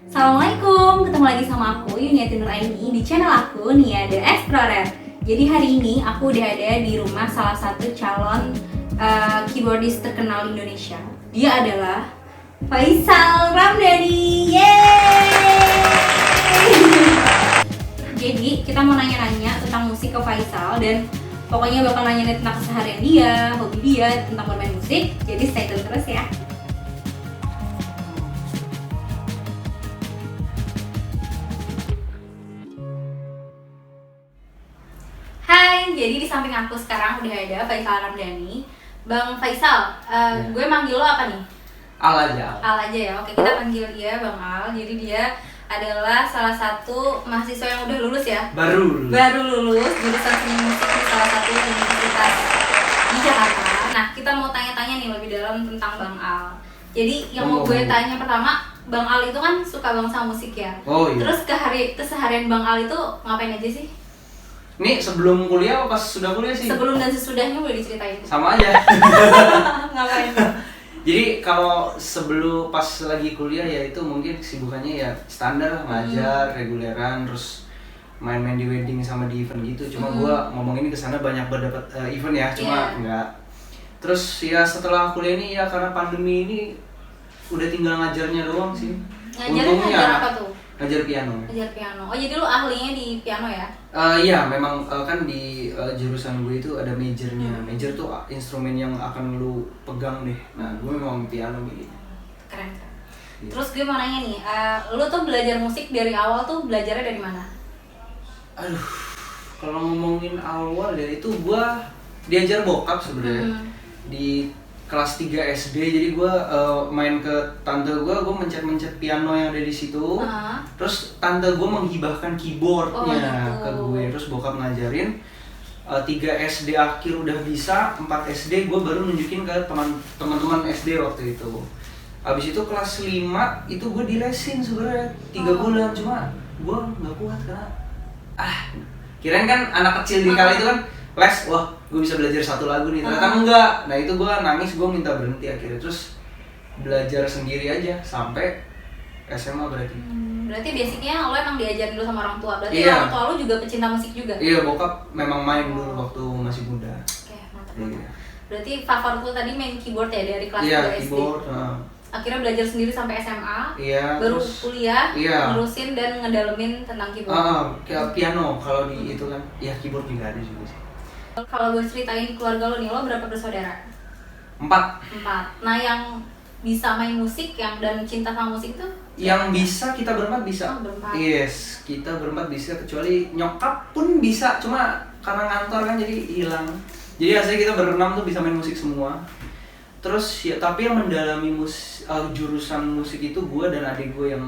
Assalamualaikum, ketemu lagi sama aku Yuniati Nuraini di channel aku Nia The Explorer. Jadi hari ini aku udah ada di rumah salah satu calon keyboardist terkenal Indonesia. Dia adalah Faisal Ramdhani. Yeay! Jadi kita mau nanya-nanya tentang musik ke Faisal dan pokoknya bakal nanya tentang keseharian dia, hobi dia, tentang bermain musik. Jadi stay tune terus ya. Hai, jadi di samping aku sekarang udah ada Faisal Ramdhani. Bang Faisal, gue manggil lo apa nih? Al aja. Al aja ya, oke kita panggil dia Bang Al. Jadi dia adalah salah satu mahasiswa yang udah lulus ya? Baru lulus jurusan seni musik di salah satu universitas di Jakarta. Nah, kita mau tanya-tanya nih lebih dalam tentang Bang Al. Jadi yang mau gue tanya pertama, Bang Al itu kan suka banget sama musik ya? Oh iya. Terus keseharian Bang Al itu ngapain aja sih? Ini sebelum kuliah apa pas sudah kuliah sih? Sebelum dan sesudahnya boleh diceritain. Sama aja. Ngapain? Jadi kalau sebelum pas lagi kuliah ya itu mungkin kesibukannya ya standar ngajar, reguleran, terus main-main di wedding sama di event gitu. Cuma gua ngomong ini kesana banyak berdapat event ya, cuma enggak. Terus ya setelah kuliah ini ya karena pandemi ini udah tinggal ngajarnya doang sih. Ngajarnya ngajar apa tuh? Ngajar piano. Ngajar piano. Oh jadi lu ahlinya di piano ya? Iya, memang kan di jurusan gue itu ada majornya. Major tuh instrumen yang akan lu pegang deh. Nah, gue memang piano gitu. Keren keren. Iya. Terus gue mau nanya nih, lu tuh belajar musik dari awal tuh belajarnya dari mana? Aduh, kalau ngomongin awal ya itu gue diajar bokap sebenarnya. Di kelas 3 SD, jadi gue main ke tante gue mencet-mencet piano yang ada di situ. Terus tante gue menghibahkan keyboardnya ke gue, terus bokap ngajarin. 3 SD akhir udah bisa, 4 SD gue baru nunjukin ke teman-teman SD waktu itu. Abis itu kelas 5 itu gue dilesin sebenarnya 3 bulan, cuma gue nggak kuat karena kirain kan anak kecil di kali itu kan les, wah gue bisa belajar satu lagu nih, ternyata enggak. Nah itu gue nangis, gue minta berhenti akhirnya, terus belajar sendiri aja sampai SMA berarti. Berarti basicnya lo emang diajarin dulu sama orang tua, berarti Iya. orang tua lo juga pecinta musik juga? Iya, bokap memang main dulu waktu masih muda. Oke, mantap. Iya. Berarti favorit lo tadi main keyboard ya dari kelas 3 Iya, SD? keyboard. Akhirnya belajar sendiri sampai SMA, Iya, baru terus kuliah, iya. nerusin dan ngedalemin tentang keyboard. Kayak piano kalau di itu kan, ya keyboard juga ada juga sih. Kalau gue ceritain keluarga lo nih, lo berapa bersaudara? 4. 4. Nah yang bisa main musik dan cinta sama musik itu? Yang bisa kita berempat bisa. Oh, berempat. Yes, kita berempat bisa, kecuali nyokap pun bisa, cuma karena ngantor kan jadi hilang. Jadi aslinya kita berenam tuh bisa main musik semua. Terus ya tapi yang mendalami jurusan musik itu gue dan adik gue yang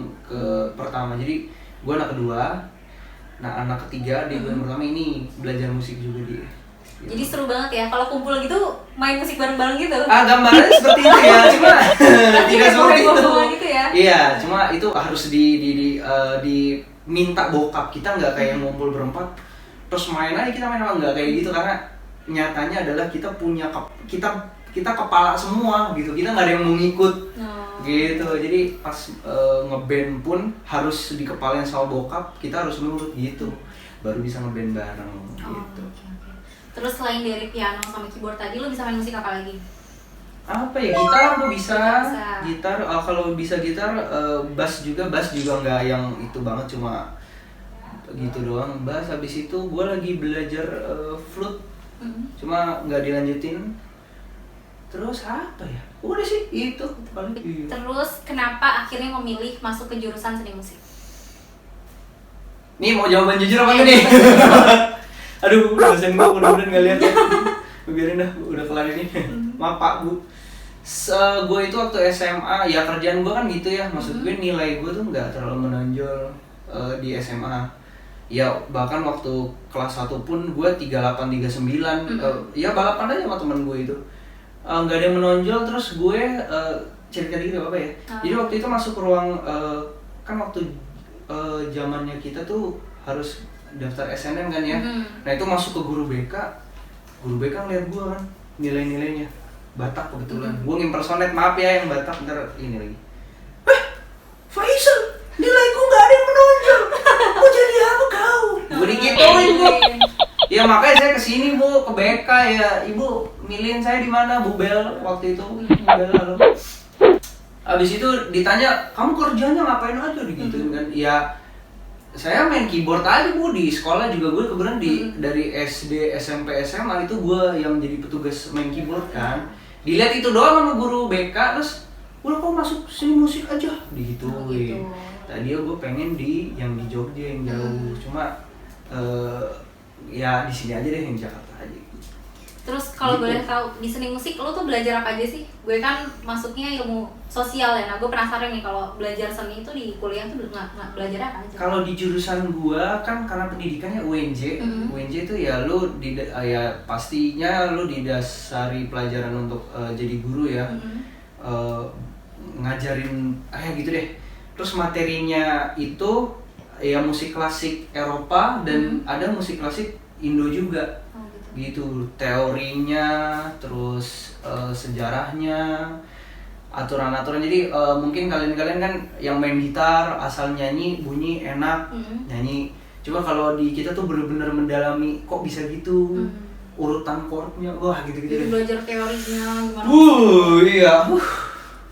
pertama. Jadi gue anak kedua. Nah anak ketiga, adik gue yang pertama ini belajar musik juga dia. Jadi seru banget ya, kalau kumpul gitu main musik bareng-bareng gitu? Gambarnya seperti itu ya, cuma tidak seperti itu. Gitu ya? Iya, cuma itu harus diminta bokap, kita nggak kayak ngumpul berempat terus main aja kita main apa, nggak kayak gitu, karena nyatanya adalah kita punya kita kepala semua gitu, kita nggak ada yang mau ngikut gitu. Jadi pas ngeband pun harus dikepalain sama bokap, kita harus nurut gitu, baru bisa ngeband bareng gitu. Okay. Terus selain dari piano sama keyboard tadi, lo bisa main musik apa lagi? Apa ya, gitar gue bisa. Gitar. Gitar kalau bisa gitar, bass juga nggak yang itu banget, cuma gitu doang bass. Habis itu gue lagi belajar flute, cuma nggak dilanjutin. Terus apa ya, udah sih itu paling. Terus kenapa akhirnya memilih masuk ke jurusan seni musik? Nih mau jawaban jujur apa enggak nih? Aduh, dosen gue mudah-mudahan nggak lihat ya. Biarin dah, udah kelar ini. Maaf Pak Bu. Gue itu waktu SMA, ya kerjaan gue kan gitu ya. Maksud gue nilai gue tuh nggak terlalu menonjol di SMA. Ya bahkan waktu kelas 1 pun gue 38, 39. Ya balapan aja sama temen gue itu. Nggak ada yang menonjol, terus gue cerita dikit apa ya. Jadi waktu itu masuk ke ruang, kan waktu zamannya kita tuh harus daftar SNM kan ya. Nah itu masuk ke guru BK ngeliat gue kan nilai-nilainya Batak kebetulan. Gue ngimpersonate, maaf ya yang Batak, ntar ini lagi. Faisal nilai Ya makanya saya kesini Bu, ke BK ya. Ibu milihin saya di mana? Bu Bel waktu itu. Bu Bel halo. Abis itu ditanya, kamu kerjanya ngapain aja digituin kan? Ya saya main keyboard aja Bu, di sekolah juga gue kebetulan dari SD, SMP, SMA itu gue yang jadi petugas main keyboard kan. Dilihat itu doang sama guru BK, terus udah kok masuk sini musik aja digituin. Tadi gue pengen yang di Jogja yang jauh, cuma ya di sini aja deh, yang Jakarta aja. Terus kalau Gitu. boleh tahu di seni musik lo tuh belajar apa aja sih? Gue kan masuknya ilmu sosial ya, nah gue penasaran nih kalau belajar seni itu di kuliah tuh nggak belajar apa aja? Kalau di jurusan gua kan karena pendidikannya UNJ, UNJ itu ya lu ya pastinya lu didasari pelajaran untuk jadi guru ya, ngajarin gitu deh. Terus materinya itu ya musik klasik Eropa dan ada musik klasik Indo juga. Gitu, teorinya, terus sejarahnya, aturan-aturan. Jadi mungkin kalian kan yang main gitar asal nyanyi bunyi enak, nyanyi. Cuma kalau di kita tuh bener-bener mendalami kok bisa gitu, urutan chordnya, wah gitu-gitu. Jadi belajar teorinya gimana? Iya.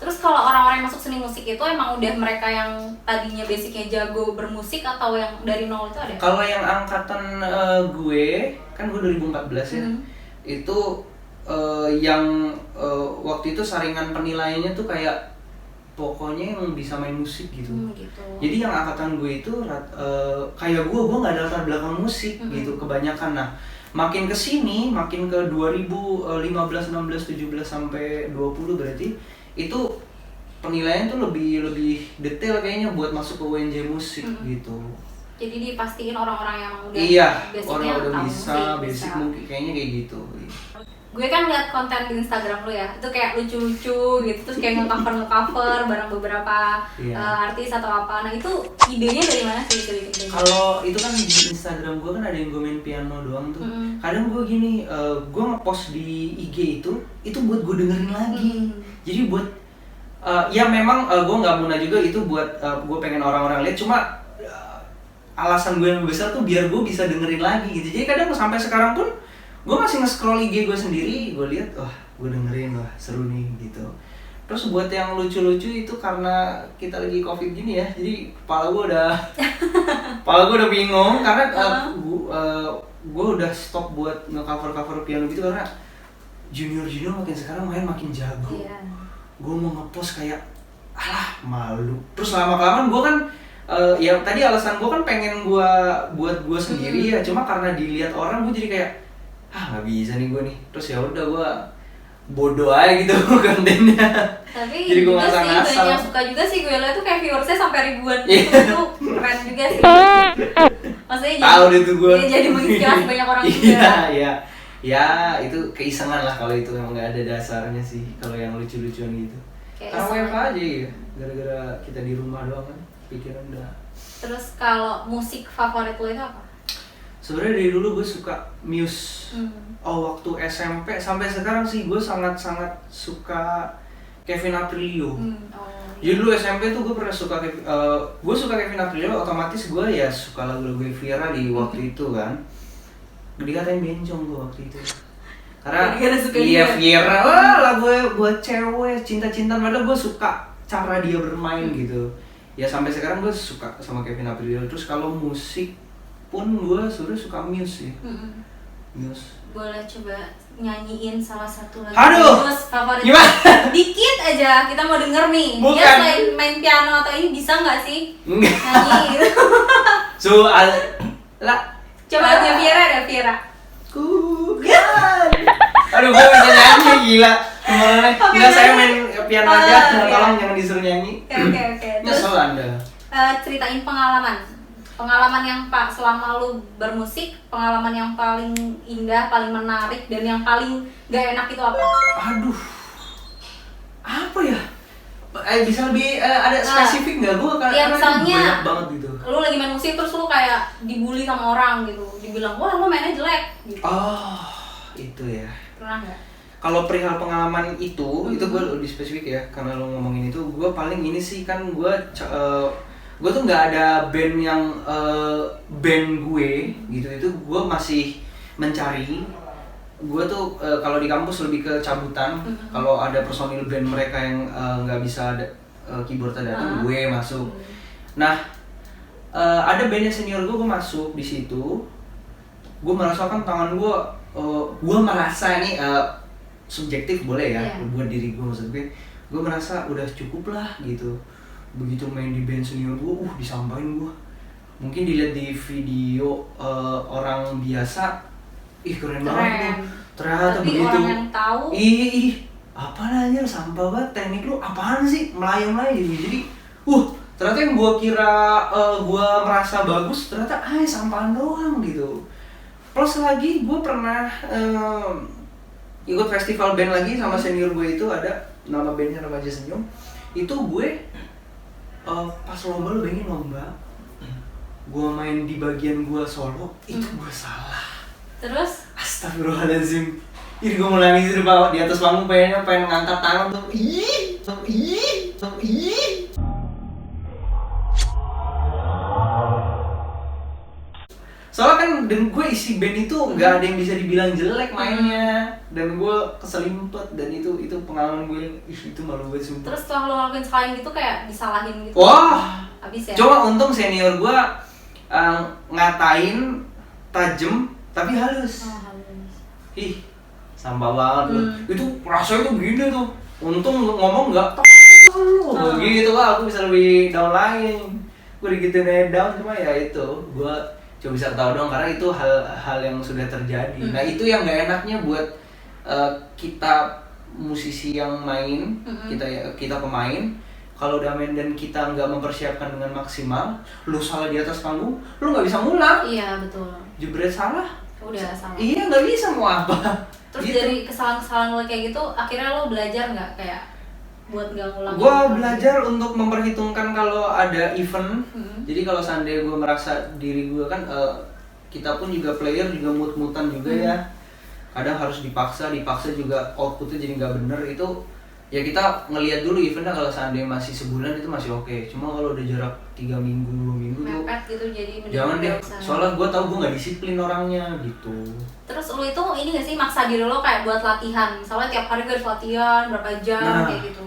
Terus kalau orang-orang yang masuk seni musik itu emang udah mereka yang tadinya basicnya jago bermusik atau yang dari nol itu ada? Kalau yang angkatan gue, kan gue 2014 ya, itu yang waktu itu saringan penilaiannya tuh kayak pokoknya yang bisa main musik gitu. Gitu. Jadi yang angkatan gue itu kayak gue nggak ada latar belakang musik gitu kebanyakan. Nah makin kesini, makin ke 2015, 16, 17 sampai 20 berarti itu penilaian tuh lebih detail kayaknya buat masuk ke UNJ musik gitu. Jadi dipastiin orang-orang yang udah orang udah tahu bisa basic mungkin kayaknya kayak gitu. Gue kan lihat konten di Instagram lu ya, itu kayak lucu-lucu gitu, terus kayak nge-cover bareng beberapa artis atau apa. Nah itu idenya dari mana sih itu? Kalau itu kan di Instagram gue kan ada yang gue main piano doang tuh. Kadang gue gini, gue ngepost di IG itu buat gue dengerin lagi. Jadi buat ya memang gue nggak muna juga itu buat gue pengen orang-orang lihat. Cuma alasan gue yang besar tuh biar gue bisa dengerin lagi gitu. Jadi kadang sampai sekarang pun gue masih nge-scroll IG gue sendiri, gue lihat, wah gue dengerin, wah seru nih gitu. Terus buat yang lucu-lucu itu karena kita lagi COVID gini ya, jadi kepala gue udah bingung karena gue udah stop buat nge-cover piano gitu karena junior makin sekarang makin jago. Gue mau nge-post kayak alah malu. Terus lama-kelamaan gue kan ya tadi alasan gue kan pengen gue buat gue sendiri ya, cuma karena dilihat orang gue jadi kayak nggak bisa nih gue nih. Terus ya udah gue bodoh aja gitu kontennya. Tapi jadi gue juga sih ngasal. banyak suka juga sih gue lihat tuh kayak viewersnya sampai ribuan gitu. Itu keren juga sih. Maksudnya jadi menginspirasi banyak orang juga. Ya itu keisengan lah kalau itu memang nggak ada dasarnya sih kalau yang lucu-lucuan gitu. Karena WFH aja ya, gara-gara kita di rumah doang kan, pikiran udah. Terus kalau musik favorit lo itu apa? Sebenarnya dari dulu gue suka Muse. Waktu SMP sampai sekarang sih gue sangat-sangat suka Kevin Aprilio. Jadi dulu SMP tuh gue pernah suka gue suka Kevin Aprilio, otomatis gue ya suka lagu-lagu Viera di waktu itu kan. Dikatain bencong gue waktu itu. Karena Viera, lagu buat cewek, cinta-cintaan, padahal gue suka cara dia bermain gitu. Ya sampai sekarang gue suka sama Kevin Aprilio. Terus kalau musik pun gue sebenarnya suka Muse sih. Muse. Boleh coba nyanyiin salah satu lagu Muse favorit? Gimana? Dikit aja, kita mau denger nih. Bukan. Dia selain main piano atau ini bisa nggak sih? Enggak. Nyanyi gitu. Coba aja Viera. Aduh, gue bisa nyanyi gila. Kemana? Enggak, saya main piano aja. Tolong jangan disuruh nyanyi. Oke. Nyesel Anda. Ceritain pengalaman yang selama lu bermusik, pengalaman yang paling indah, paling menarik, dan yang paling gak enak itu apa? Aduh, apa ya? Bisa lebih ada spesifik nggak? Gue ya, misalnya banyak banget gitu. Lu lagi main musik terus lu kayak dibully sama orang gitu, dibilang wah lu mainnya jelek gitu. Itu ya. Pernah nggak? Kalau perihal pengalaman itu gue lebih spesifik ya, karena lo ngomongin itu, gue paling ini sih kan gue tuh nggak ada band yang band gue gitu, itu gue masih mencari. Gue tuh kalau di kampus lebih ke cabutan. Kalau ada personil band mereka yang nggak bisa ada keyboardnya datang, gue masuk. Nah, ada bandnya senior gue masuk di situ. Gue merasakan tangan gue merasa ini subjektif boleh ya, buat diri gue, maksud gue merasa udah cukup lah gitu. Begitu main di band senior gue, disampain gue. Mungkin dilihat di video orang biasa, keren banget lu. Ternyata tapi begitu. Orang yang tahu. Apaan aja sampah banget, teknik lu apaan sih, melayang-layang gitu. Jadi, ternyata yang gue kira gue merasa bagus, ternyata sampahan doang gitu. Plus lagi gue pernah ikut festival band lagi sama senior gue, itu ada nama bandnya Remaja Senyum. Itu gue pas lomba, lu bayangin lomba, gue main di bagian gue solo, itu gue salah. Terus? Astagfirullahaladzim. Ih, gue mau nangis di bawah, di atas panggung pengen ngangkat tangan tuh. Soalnya kan gue isi band itu nggak ada yang bisa dibilang jelek mainnya, dan gue keselimpet, dan itu pengalaman gue, itu malu gue sumpah. Terus setelah lo ngelakuin sekalian gitu kayak disalahin gitu? Wah, abis ya? Coba untung senior gue ngatain tajem tapi halus. Sampah banget loh. Itu rasanya tuh begini tuh. Untung ngomong nggak begitu lah, aku bisa lebih down lain. Gue digituin down, cuma ya itu gue cuma bisa tahu dong, karena itu hal yang sudah terjadi. Nah itu yang nggak enaknya buat kita musisi yang main, kita pemain. Kalau udah main dan kita nggak mempersiapkan dengan maksimal, lu salah di atas panggung, lu nggak bisa ngulang. Iya betul. Jebret salah, udah salah. Iya, nggak bisa mau apa. Terus gitu. Dari kesalahan-kesalahan lo kayak gitu, akhirnya lo belajar nggak kayak buat nggak ngulang? Gue belajar untuk memperhitungkan kalau ada event. Jadi kalau seandainya gue merasa diri gue kan, kita pun juga player juga mut-mutan juga ya. Kadang harus dipaksa juga outputnya jadi nggak bener. Itu ya kita ngelihat dulu eventnya, kalau seandainya masih sebulan itu masih oke. Cuma kalau udah jarak 3 minggu, 2 minggu tuh mepet gitu, jadi jangan deh. Soalnya gue tau gue nggak disiplin orangnya gitu. Terus lo itu ini nggak sih maksa diri lo kayak buat latihan? Misalnya tiap hari gue harus latihan berapa jam kayak gitu?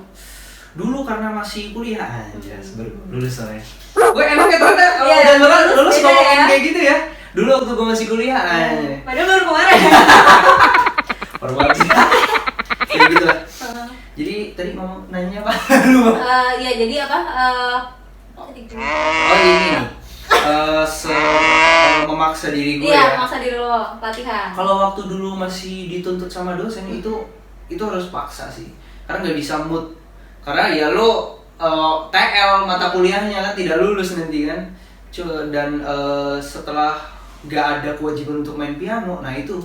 Dulu karena masih kuliah aja, baru lulus soalnya. Gue enaknya ternyata udah lulus ngomongin kayak gitu ya. Dulu waktu gue masih kuliah aja. Padahal baru kemarin. Baru banget sih. Kayak gitu lah. Jadi tadi mau nanya apa? Ya jadi apa? Ini memaksa diri gue ya. Iya, ya. memaksa diri lo latihan. Kalau waktu dulu masih dituntut sama dosen itu harus paksa sih. Karena nggak bisa mood. Karena ya lo TL mata kuliahnya kan tidak lulus nanti kan. Dan setelah nggak ada kewajiban untuk main piano, nah itu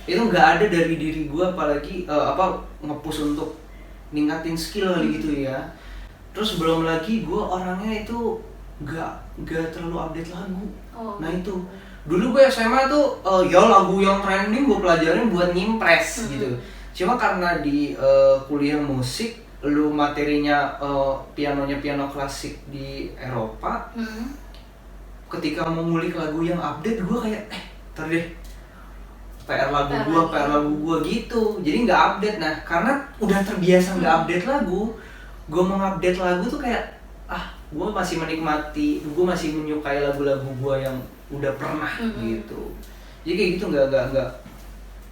nggak ada dari diri gue, apalagi nge-push untuk ningkatin skill gitu ya. Terus belum lagi gue orangnya itu nggak terlalu update lagu. Nah itu dulu gue SMA tuh ya lagu yang trending gue pelajarin buat ngimpress gitu. Cuma karena di kuliah musik, lu materinya pianonya piano klasik di Eropa, ketika mau ngulik lagu yang update gue kayak ntar deh, PR lagu gue gitu, jadi nggak update. Nah karena udah terbiasa nggak update lagu, gue mau update lagu tuh kayak gue masih menikmati, gue masih menyukai lagu-lagu gue yang udah pernah gitu. Jadi kayak gitu, nggak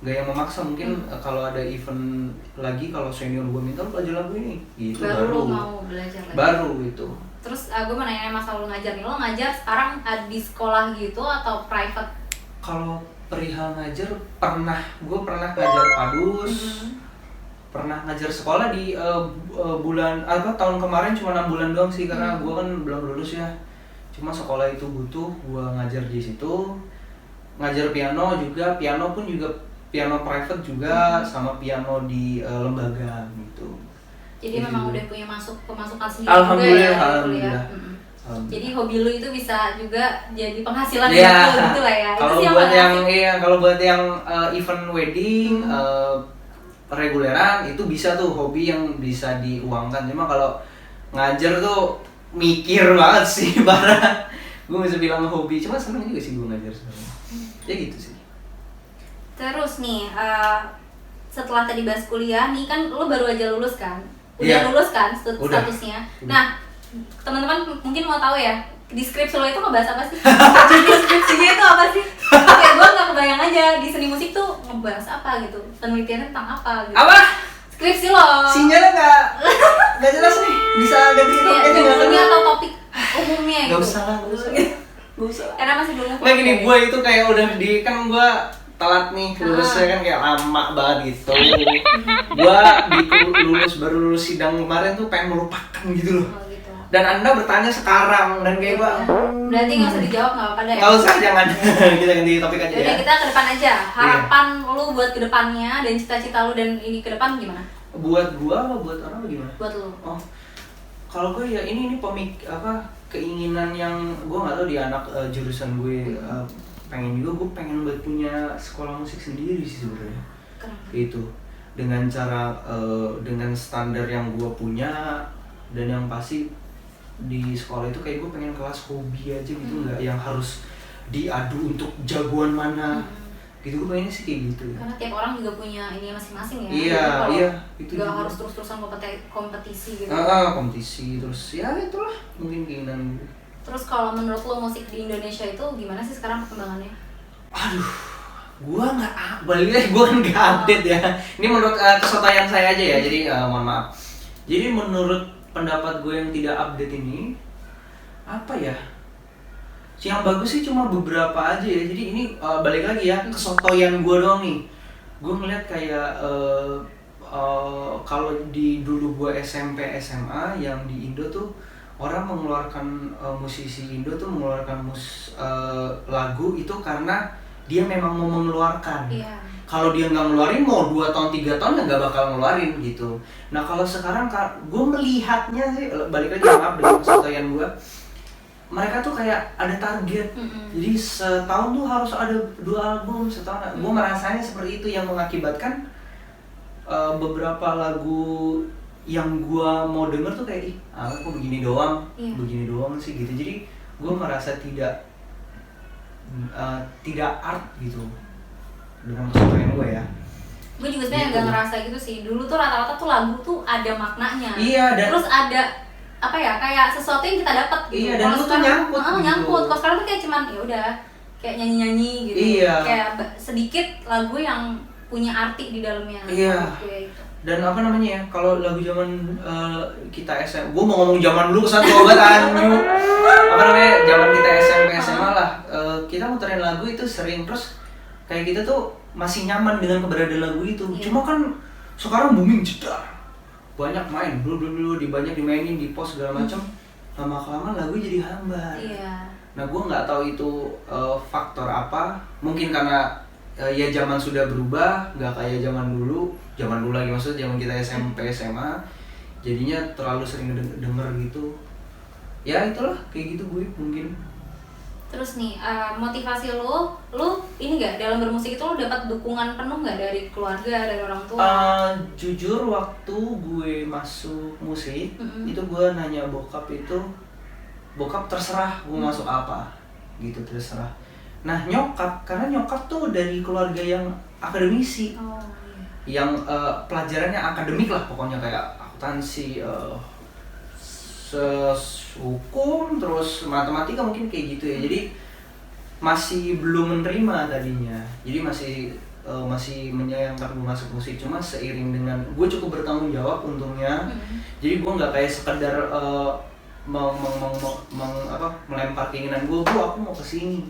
yang memaksa. Mungkin kalau ada event lagi, kalau senior gue minta lu belajar lagu ini gitu, baru mau belajar lagi. Baru gitu. Terus gue mau nanya masalah lu ngajar nih, lo ngajar sekarang di sekolah gitu atau private? Kalau perihal ngajar, gue pernah ngajar padus, pernah ngajar sekolah di tahun kemarin cuma 6 bulan doang sih, karena gue kan belum lulus ya. Cuma sekolah itu butuh gue ngajar di situ, ngajar piano juga, piano private juga, sama piano di lembaga gitu. Jadi memang udah punya pemasukan sendiri. Alhamdulillah. Jadi hobi lu itu bisa juga jadi penghasilan gitu lah ya. Kalau buat yang event wedding, reguleran itu bisa tuh, hobi yang bisa diuangkan. Cuma kalau ngajar tuh mikir banget sih, parah. Gue bisa bilang hobi, cuma seneng juga sih gue ngajar sebenarnya. Ya gitu sih. Terus nih, setelah tadi bahas kuliah nih kan lo baru aja lulus kan? Iya. Udah lulus kan Udah. statusnya? Udah. Nah, teman-teman mungkin mau tahu ya, di skripsi lo itu ngebahas apa sih? Jadi skripsinya itu apa sih? Kayak gue nggak kebayang aja di seni musik tuh ngebahas apa gitu, penelitiannya tentang apa gitu. Apa? Skripsi lo. Sinyalnya nggak jelas nih. Bisa ganti Iya, topik aja nggak judulnya kenal. atau topik umumnya gitu. Nggak usah lah, nggak usah. Nggak usah. Karena masih belum. Nah gini, gue itu kayak udah kan gue telat nih lulusnya kan kayak lama banget gitu. Gue baru lulus sidang kemarin tuh pengen melupakan gitu loh. Oh, gitu. Dan Anda bertanya sekarang dan kayak gue Berarti nggak usah dijawab, nggak apa-apa deh. nggak usah, jangan. Kita ganti topik aja Jadi ya. kita ke depan aja. Harapan lu buat ke depannya dan cita-cita lu dan ini ke depan gimana? Buat gue apa buat orang apa gimana? Buat lu. Oh, kalau gue ya ini keinginan yang gue nggak tahu di anak jurusan gue pengen juga, gue pengen buat punya sekolah musik sendiri sih sebenarnya. Keren. Itu dengan cara dengan standar yang gue punya, dan yang pasti di sekolah itu kayak gue pengen kelas hobi aja gitu, nggak yang harus diadu untuk jagoan mana gitu. Gue pengennya sih kayak gitu ya. Karena tiap orang juga punya ini masing-masing ya. Iya, Jadi kalau iya, itu nggak juga. harus terus-terusan kompetisi gitu. Kompetisi terus ya itulah mungkin keinginan gue. Terus kalau menurut lo musik di Indonesia itu gimana sih sekarang perkembangannya? Aduh, balik lagi gue kan nggak update ya. Ini menurut kesotoyan saya aja ya, jadi mohon maaf. Jadi menurut pendapat gue yang tidak update ini, apa ya? Yang bagus sih cuma beberapa aja ya. Jadi ini balik lagi ya, kesotoyan gue doang nih. Gue ngeliat kayak kalau di dulu gue SMP SMA yang di Indo tuh orang mengeluarkan musisi Indo tuh mengeluarkan lagu itu karena dia memang mau mengeluarkan. Iya. Kalau dia nggak ngeluarin mau 2 tahun 3 tahun ya nggak bakal ngeluarin gitu. Nah kalau sekarang gue melihatnya sih, balik lagi maaf dengan kesotoyan gue, mereka tuh kayak ada target. Jadi setahun tuh harus ada 2 album setahun. Gue merasanya seperti itu yang mengakibatkan beberapa lagu yang gua mau denger tuh kayak kok begini doang, begini doang sih gitu. Jadi gua merasa tidak art gitu dengan kesukaan gue ya. Gue juga sebenarnya Gitu. nggak ngerasa gitu sih. Dulu tuh rata-rata tuh lagu tuh ada maknanya. Iya, dan terus ada apa ya, kayak sesuatu yang kita dapat gitu. Iya, dan Kalau itu tuh sekarang, nyangkut gitu. nyangkut. Kalau sekarang tuh kayak cuman ya udah kayak nyanyi-nyanyi gitu. Iya. Kayak sedikit lagu yang punya arti di dalamnya. Iya. Gitu. Dan apa namanya ya, kalau lagu zaman kita SM, gue mau ngomong zaman dulu kesan gue banget anju. Apa namanya, zaman kita SMP SMA lah, kita muterin lagu itu sering, terus kayak kita tuh masih nyaman dengan keberadaan lagu itu. Cuma kan sekarang booming jedar, banyak main, dulu banyak dimainin di post segala macam, lama-kelamaan lagu jadi hambar. Iya. Nah gue nggak tahu itu faktor apa, mungkin karena ya zaman sudah berubah, nggak kayak zaman dulu lagi, maksudnya zaman kita SMP SMA, jadinya terlalu sering denger gitu. Ya itulah kayak gitu gue mungkin. Terus nih, motivasi lu ini nggak dalam bermusik itu lu dapat dukungan penuh nggak dari keluarga, dari orang tua? Jujur waktu gue masuk musik, itu gue nanya bokap terserah gue masuk apa gitu, terserah. Nah karena nyokap tuh dari keluarga yang akademisi, yang pelajarannya akademik lah pokoknya, kayak akuntansi, hukum, terus matematika mungkin kayak gitu ya. Jadi masih belum menerima tadinya, jadi masih menyayangkan gue masuk musik. Cuma seiring dengan gue cukup bertanggung jawab untungnya, jadi gue nggak kayak sekedar melempar keinginan gue aku mau kesini.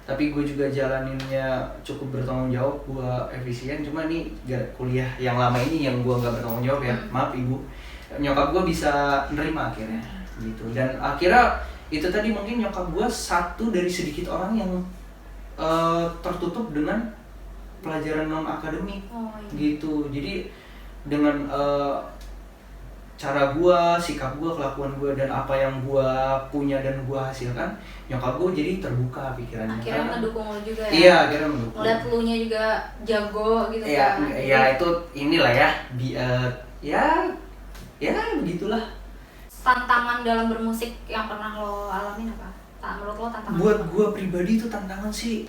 Tapi gue juga jalaninnya cukup bertanggung jawab, gue efisien. Cuma nih kuliah yang lama ini yang gue nggak bertanggung jawab ya, maaf ibu. Nyokap gue bisa nerima akhirnya gitu. Dan akhirnya itu tadi mungkin nyokap gue satu dari sedikit orang yang tertutup dengan pelajaran non akademik gitu. Jadi dengan cara gue, sikap gue, kelakuan gue, dan apa yang gue punya dan gue hasilkan, nyokap gue jadi terbuka pikirannya. Akhirnya ngedukung lu juga ya? Iya, akhirnya mendukung. Ngeliat lu nya juga jago gitu ya, kan? Ya itu inilah ya, ya begitulah. Tantangan dalam bermusik yang pernah lo alamin apa? Menurut lo tantangan? Buat gue pribadi itu tantangan sih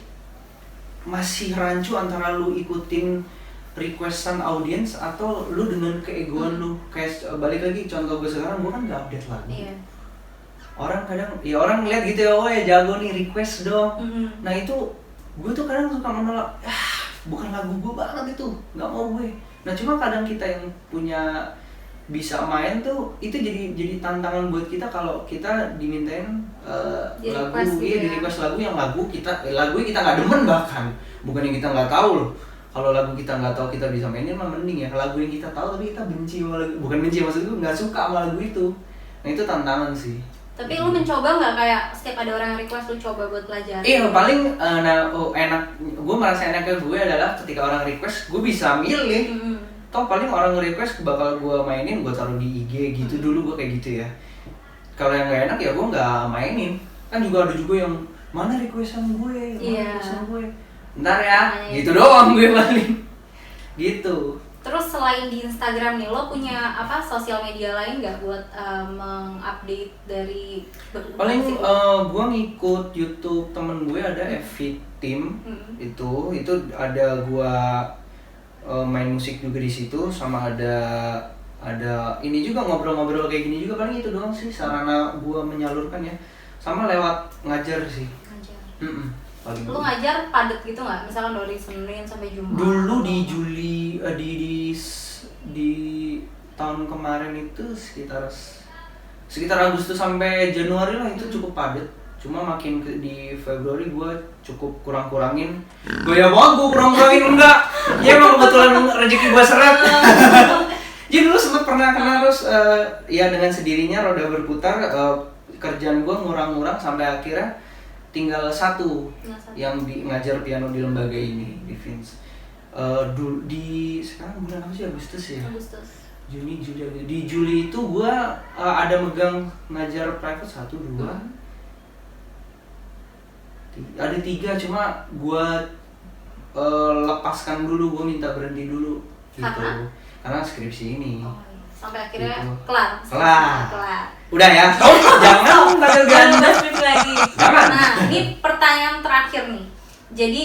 masih rancu antara lu ikutin requestan audiens atau lu dengan keegoan lu. Kayak balik lagi contoh gue sekarang, gue kan gak update lagu. Orang kadang ya orang ngeliat gitu ya, oh ya jago nih request dong. Nah itu gue tuh kadang suka menolak, bukan lagu gue banget itu, nggak mau gue. Nah cuma kadang kita yang punya bisa main tuh itu jadi tantangan buat kita kalau kita dimintain lagu, di request lagu yang lagu kita nggak demen, bahkan bukan yang kita nggak tahu loh. Kalau lagu kita nggak tahu kita bisa mainin mah mending ya. Lagu yang kita tahu tapi kita benci sama lagu, bukan benci maksud gue nggak suka sama lagu itu. Nah itu tantangan sih. Tapi lu mencoba nggak kayak setiap ada orang yang request lu coba buat pelajari? Iya paling enak, gue merasa enaknya gue adalah ketika orang request gue bisa milih. Toh paling orang request bakal gue mainin, gue taruh di IG gitu. Dulu gue kayak gitu ya. Kalau yang nggak enak ya gue nggak mainin. Kan juga ada juga yang mana requestan gue, requestan gue. Ntar ya, gitu doang gue paling. Gitu. Terus selain di Instagram nih, lo punya apa sosial media lain nggak buat mengupdate dari paling gue ngikut YouTube temen gue ada Evi Team. Itu ada gue main musik juga di situ, sama ada ini juga ngobrol-ngobrol kayak gini juga. Paling itu doang sih sarana gue menyalurkan ya, sama lewat ngajar sih. Lu ngajar padat gitu nggak? Misalkan dari Senin sampai Jumat? Dulu di Juli di tahun kemarin itu sekitar Agustus sampai Januari lah, itu cukup padat. Cuma makin di Februari gue cukup kurangin. Gue ya mau gue kurangin enggak? Ya emang kebetulan rezeki gue seret. Jadi dulu sempat pernah terus ya dengan sendirinya roda berputar, kerjaan gue ngurang sampai akhirnya tinggal satu yang ngajar piano di lembaga ini di Vince. Di sekarang bulan apa sih? Agustus ya? Agustus. Juni. Di Juli itu gua ada megang ngajar private 1, 2. Ada 3, cuma gua lepaskan dulu, gua minta berhenti dulu gitu. Karena skripsi ini. Sampai akhirnya gitu. kelar. Udah ya, jangan tagar ganda lagi. Jangan. Nah, ini pertanyaan terakhir nih. Jadi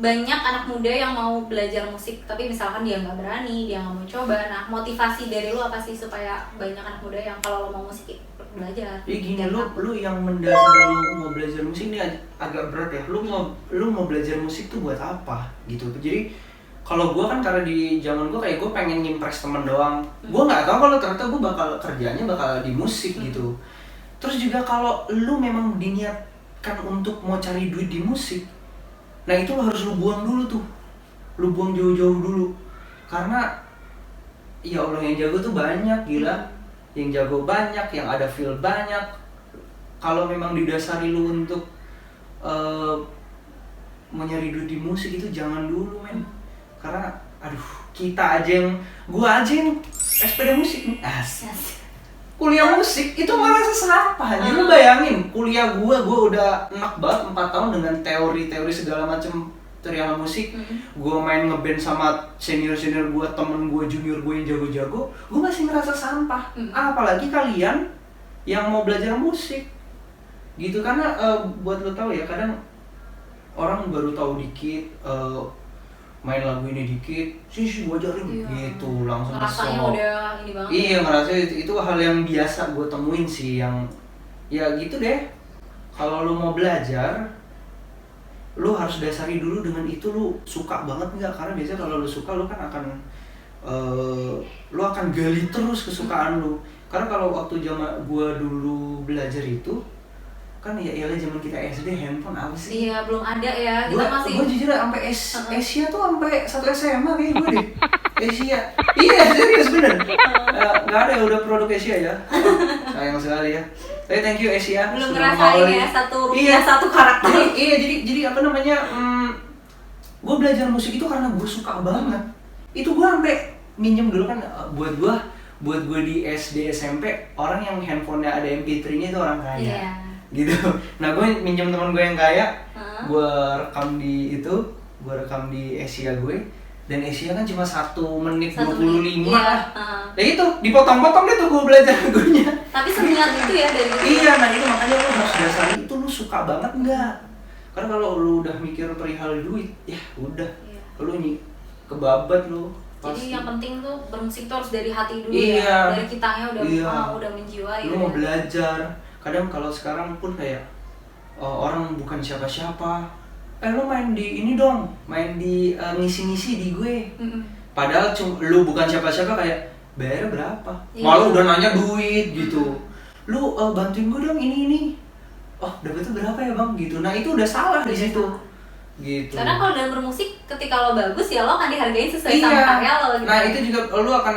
banyak anak muda yang mau belajar musik, tapi misalkan dia nggak berani, dia nggak mau coba. Nah, motivasi dari lu apa sih supaya banyak anak muda yang kalau lo mau musik belajar? Iya gini, lu yang mendasar lu mau belajar musik ini agak berat ya. Lu mau belajar musik tuh buat apa gitu. Jadi kalau gue kan karena di zaman gue kayak gue pengen ngimpress temen doang. Gue nggak tahu kalau ternyata gue kerjanya bakal di musik gitu. Terus juga kalau lu memang diniatkan untuk mau cari duit di musik, nah itu harus lu buang dulu tuh. Lu buang jauh-jauh dulu. Karena ya Allah yang jago tuh banyak, gila. Yang jago banyak, yang ada feel banyak. Kalau memang didasari lu untuk mencari duit di musik itu jangan dulu men. Karena kita aja gua aja yang SPD musik nih, kuliah musik itu merasa sampah. Jadi lu bayangin kuliah gua udah enak banget 4 tahun dengan teori segala macam teori alat musik. Gua main ngeband sama senior gua, temen gua, junior gua yang jago-jago, gua masih ngerasa sampah. Apalagi kalian yang mau belajar musik gitu. Karena buat lu tahu ya, kadang orang baru tahu dikit, main lagu ini dikit, sih gua ajarin gitu, langsung rasanya udah ini banget. Iya, ngerasa itu hal yang biasa gua temuin sih, yang ya gitu deh. Kalau lu mau belajar, lu harus dasari dulu dengan itu lu suka banget nggak? Karena biasanya kalau lu suka, lu kan akan gali terus kesukaan lu. Karena kalau waktu zaman gua dulu belajar itu kan ya iyalah zaman kita SD handphone apa sih? Iya, belum ada ya. Kita masih Gue jujur sampai Asia tuh sampai 1 SMA kayak gue deh. Asia. Iya, serius bener. Enggak ada udah produk Asia ya. Sayang sekali ya. Tapi thank you Asia. Belum ngerasain ya satu karakter. Iya, jadi apa namanya? Gue belajar musik itu karena gue suka banget. Itu gue sampai minjem dulu kan buat gue di SD SMP, orang yang handphonenya ada MP3-nya itu orang kaya. Iya. Gitu. Nah gue minjem teman gue yang kaya, gue rekam di Asia gue, dan Asia kan cuma 1 menit 25 lah. Nah itu dipotong-potong deh tuh gue belajar lagunya. Tapi semingat itu ya dari itu. Iya, nah itu makanya lo harus dasari itu lo suka banget enggak. Karena kalau lu udah mikir perihal duit, ya udah, lu kebabat lu. Jadi yang penting tuh bermusik tuh harus dari hati dulu iya. ya, dari kitanya udah menjiwai. Lu mau belajar, kadang kalau sekarang pun kayak orang bukan siapa-siapa, lu main di ini dong, main di ngisi-ngisi di gue. Padahal lu bukan siapa-siapa, kayak bayar berapa? Malu udah nanya duit gitu. Lu bantuin gue dong ini. Oh, dapetnya berapa ya bang? Gitu. Nah itu udah salah di situ. Gitu. Karena kalau dalam bermusik, ketika lo bagus ya lo akan dihargain sesuai sama karya lo. Gitu. Nah itu juga lo akan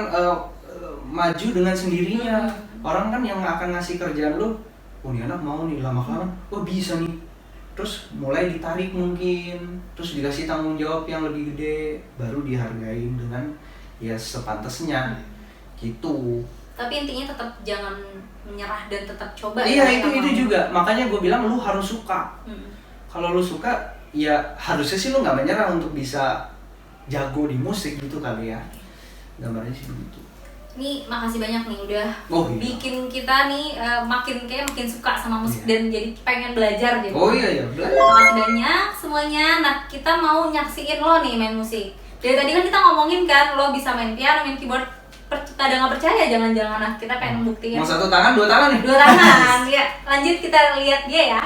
maju dengan sendirinya. Orang kan yang akan ngasih kerjaan lo, oh ini anak mau nih lama-kelamaan, oh bisa nih. Terus mulai ditarik mungkin, terus dikasih tanggung jawab yang lebih gede, baru dihargain dengan ya sepantasnya. Gitu. Tapi intinya tetap jangan menyerah dan tetap coba. Iya, itu juga. Makanya gue bilang lu harus suka. Kalau lu suka, ya harusnya sih lu nggak menyerah untuk bisa jago di musik gitu kali ya. Gambarnya sih begitu. Nih makasih banyak nih udah bikin kita nih makin suka sama musik dan jadi pengen belajar gitu. Oh iya belajar. Makasih banyak semuanya. Nah kita mau nyaksiin lo nih main musik. Dari tadi kan kita ngomongin kan lo bisa main piano, main keyboard. Pada nggak percaya jangan-jangan, nah kita pengen buktiin. Mau 1 tangan 2 tangan nih? 2 tangan. Ya lanjut kita lihat dia ya.